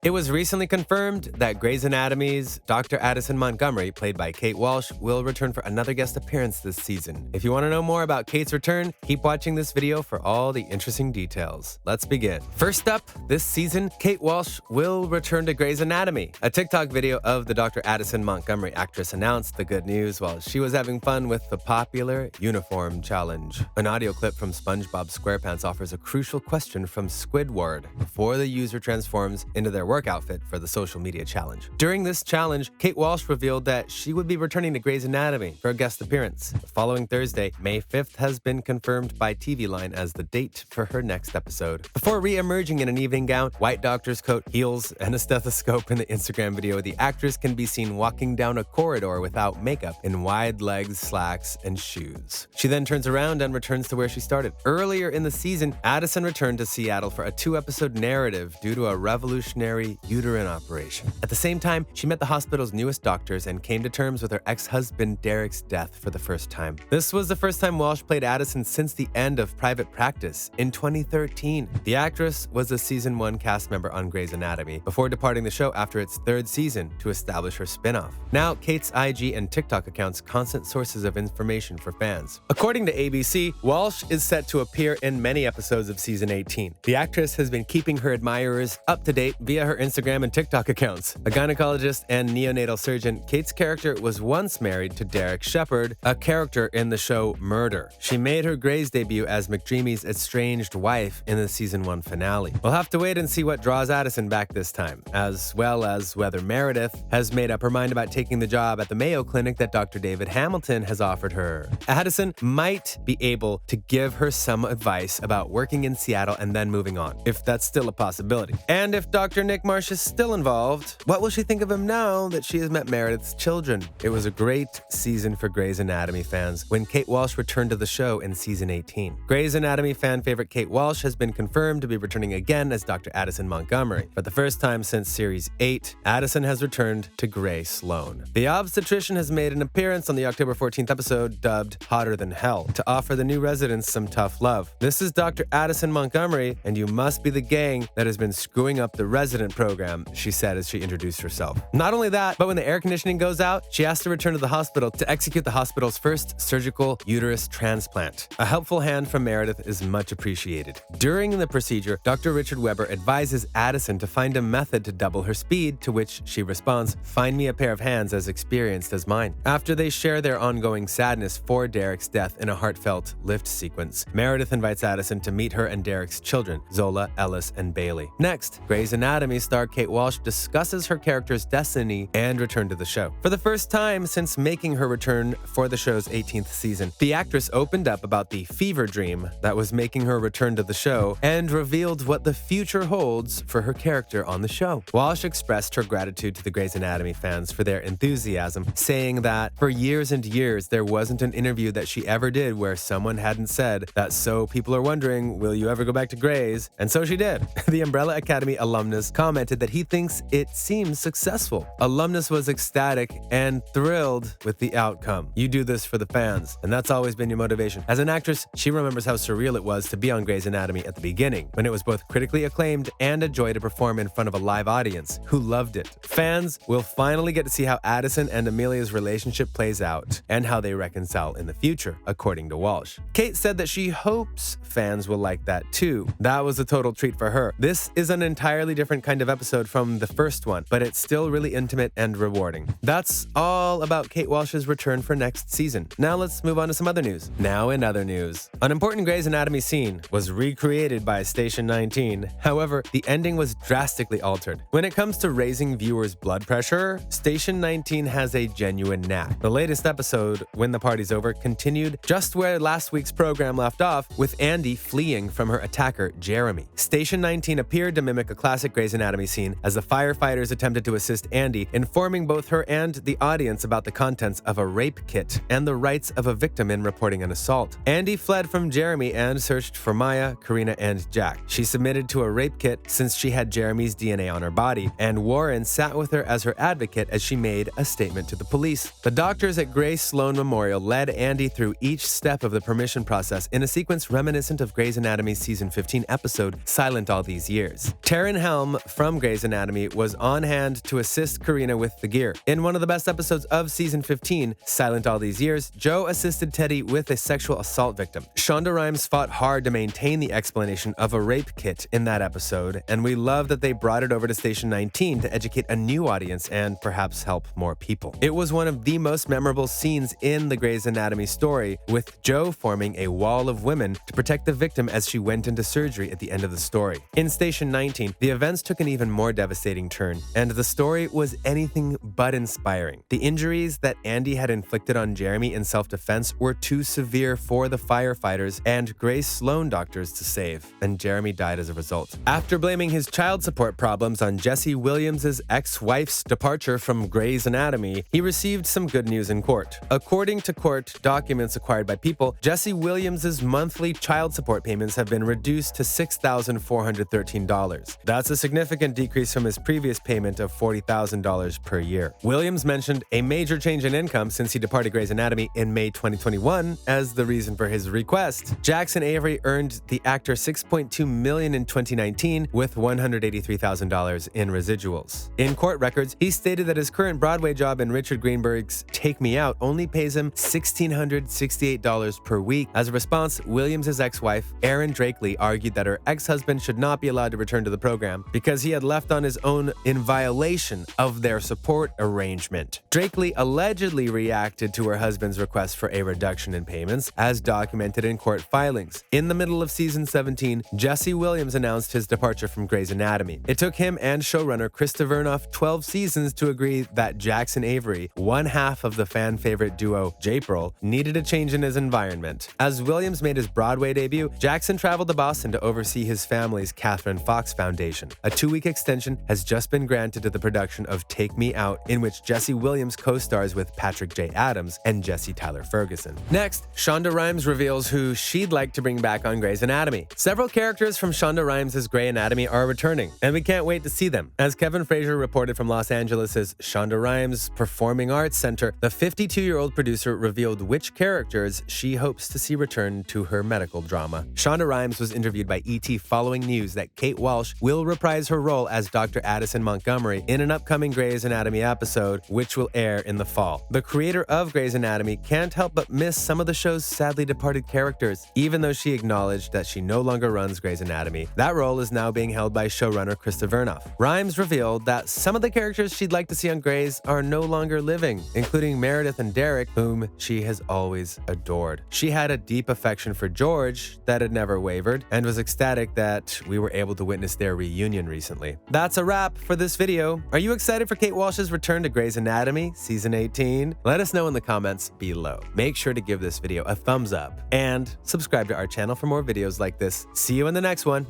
It was recently confirmed that Grey's Anatomy's Dr. Addison Montgomery, played by Kate Walsh, will return for another guest appearance this season. If you want to know more about Kate's return, keep watching this video for all the interesting details. Let's begin. First up, this season, Kate Walsh will return to Grey's Anatomy. A TikTok video of the Dr. Addison Montgomery actress announced the good news while she was having fun with the popular uniform challenge. An audio clip from SpongeBob SquarePants offers a crucial question from Squidward before the user transforms into their work outfit for the social media challenge. During this challenge, Kate Walsh revealed that she would be returning to Grey's Anatomy for a guest appearance. The following Thursday, May 5th, has been confirmed by TV Line as the date for her next episode. Before re-emerging in an evening gown, white doctor's coat, heels, and a stethoscope in the Instagram video, the actress can be seen walking down a corridor without makeup in wide legs, slacks, and shoes. She then turns around and returns to where she started. Earlier in the season, Addison returned to Seattle for a 2-episode narrative due to a revolutionary uterine operation. At the same time, she met the hospital's newest doctors and came to terms with her ex-husband Derek's death for the first time. This was the first time Walsh played Addison since the end of Private Practice in 2013. The actress was a season 1 cast member on Grey's Anatomy before departing the show after its 3rd season to establish her spin-off. Now, Kate's IG and TikTok accounts constant sources of information for fans. According to ABC, Walsh is set to appear in many episodes of season 18. The actress has been keeping her admirers up to date via her Instagram and TikTok accounts. A gynecologist and neonatal surgeon, Kate's character was once married to Derek Shepherd, a character in the show Murder. She made her Grey's debut as McDreamy's estranged wife in the season 1 finale. We'll have to wait and see what draws Addison back this time, as well as whether Meredith has made up her mind about taking the job at the Mayo Clinic that Dr. David Hamilton has offered her. Addison might be able to give her some advice about working in Seattle and then moving on, if that's still a possibility. And if Dr. Nick Marsh is still involved, what will she think of him now that she has met Meredith's children? It was a great season for Grey's Anatomy fans when Kate Walsh returned to the show in season 18. Grey's Anatomy fan favorite Kate Walsh has been confirmed to be returning again as Dr. Addison Montgomery. For the first time since series 8, Addison has returned to Grey Sloan. The obstetrician has made an appearance on the October 14th episode dubbed Hotter Than Hell to offer the new residents some tough love. This is Dr. Addison Montgomery, and you must be the gang that has been screwing up the resident program, she said as she introduced herself. Not only that, but when the air conditioning goes out, she has to return to the hospital to execute the hospital's first surgical uterus transplant. A helpful hand from Meredith is much appreciated. During the procedure, Dr. Richard Weber advises Addison to find a method to double her speed, to which she responds, "Find me a pair of hands as experienced as mine." After they share their ongoing sadness for Derek's death in a heartfelt lift sequence, Meredith invites Addison to meet her and Derek's children, Zola, Ellis, and Bailey. Next, Grey's Anatomy star Kate Walsh discusses her character's destiny and return to the show. For the first time since making her return for the show's 18th season, the actress opened up about the fever dream that was making her return to the show and revealed what the future holds for her character on the show. Walsh expressed her gratitude to the Grey's Anatomy fans for their enthusiasm, saying that for years and years there wasn't an interview that she ever did where someone hadn't said that, so people are wondering, will you ever go back to Grey's? And so she did. The Umbrella Academy alumnus commented that he thinks it seems successful. Alumnus was ecstatic and thrilled with the outcome. You do this for the fans, and that's always been your motivation. As an actress, she remembers how surreal it was to be on Grey's Anatomy at the beginning, when it was both critically acclaimed and a joy to perform in front of a live audience who loved it. Fans will finally get to see how Addison and Amelia's relationship plays out and how they reconcile in the future, according to Walsh. Kate said that she hopes fans will like that too. That was a total treat for her. This is an entirely different kind of episode from the first one, but it's still really intimate and rewarding. That's all about Kate Walsh's return for next season. Now let's move on to some other news. Now in other news, an important Grey's Anatomy scene was recreated by Station 19. However, the ending was drastically altered. When it comes to raising viewers' blood pressure, Station 19 has a genuine knack. The latest episode, When the Party's Over, continued just where last week's program left off, with Andy fleeing from her attacker, Jeremy. Station 19 appeared to mimic a classic Grey's Anatomy scene as the firefighters attempted to assist Andy, informing both her and the audience about the contents of a rape kit and the rights of a victim in reporting an assault. Andy fled from Jeremy and searched for Maya, Karina, and Jack. She submitted to a rape kit since she had Jeremy's DNA on her body, and Warren sat with her as her advocate as she made a statement to the police. The doctors at Grey Sloan Memorial led Andy through each step of the permission process in a sequence reminiscent of Grey's Anatomy's season 15 episode, Silent All These Years. Taryn Helm from Grey's Anatomy was on hand to assist Karina with the gear. In one of the best episodes of season 15, Silent All These Years, Joe assisted Teddy with a sexual assault victim. Shonda Rhimes fought hard to maintain the explanation of a rape kit in that episode, and we love that they brought it over to Station 19 to educate a new audience and perhaps help more people. It was one of the most memorable scenes in the Grey's Anatomy story, with Joe forming a wall of women to protect the victim as she went into surgery at the end of the story. In Station 19, the events took an even more devastating turn, and the story was anything but inspiring. The injuries that Andy had inflicted on Jeremy in self-defense were too severe for the firefighters and Grace Sloan doctors to save, and Jeremy died as a result. After blaming his child support problems on Jesse Williams' ex-wife's departure from Grey's Anatomy, he received some good news in court. According to court documents acquired by People, Jesse Williams' monthly child support payments have been reduced to $6,413. That's a significant decrease from his previous payment of $40,000 per year. Williams mentioned a major change in income since he departed Grey's Anatomy in May 2021 as the reason for his request. Jackson Avery earned the actor $6.2 million in 2019 with $183,000 in residuals. In court records, he stated that his current Broadway job in Richard Greenberg's Take Me Out only pays him $1,668 per week. As a response, Williams' ex-wife, Erin Drakely, argued that her ex-husband should not be allowed to return to the program because he had left on his own in violation of their support arrangement. Drakely allegedly reacted to her husband's request for a reduction in payments, as documented in court filings. In the middle of season 17, Jesse Williams announced his departure from Grey's Anatomy. It took him and showrunner Krista Vernoff 12 seasons to agree that Jackson Avery, one half of the fan-favorite duo Japril, needed a change in his environment. As Williams made his Broadway debut, Jackson traveled to Boston to oversee his family's Catherine Fox Foundation. A 2-week extension has just been granted to the production of Take Me Out, in which Jesse Williams co-stars with Patrick J. Adams and Jesse Tyler Ferguson. Next, Shonda Rhimes reveals who she'd like to bring back on Grey's Anatomy. Several characters from Shonda Rhimes' Grey Anatomy are returning, and we can't wait to see them. As Kevin Frazier reported from Los Angeles' Shonda Rhimes Performing Arts Center, the 52-year-old producer revealed which characters she hopes to see return to her medical drama. Shonda Rhimes was interviewed by ET following news that Kate Walsh will reprise her role as Dr. Addison Montgomery in an upcoming Grey's Anatomy episode, which will air in the fall. The creator of Grey's Anatomy can't help but miss some of the show's sadly departed characters. Even though she acknowledged that she no longer runs Grey's Anatomy, that role is now being held by showrunner Krista Vernoff. Rhimes revealed that some of the characters she'd like to see on Grey's are no longer living, including Meredith and Derek, whom she has always adored. She had a deep affection for George that had never wavered, and was ecstatic that we were able to witness their reunion recently. That's a wrap for this video. Are you excited for Kate Walsh's return to Grey's Anatomy Season 18? Let us know in the comments below. Make sure to give this video a thumbs up and subscribe to our channel for more videos like this. See you in the next one.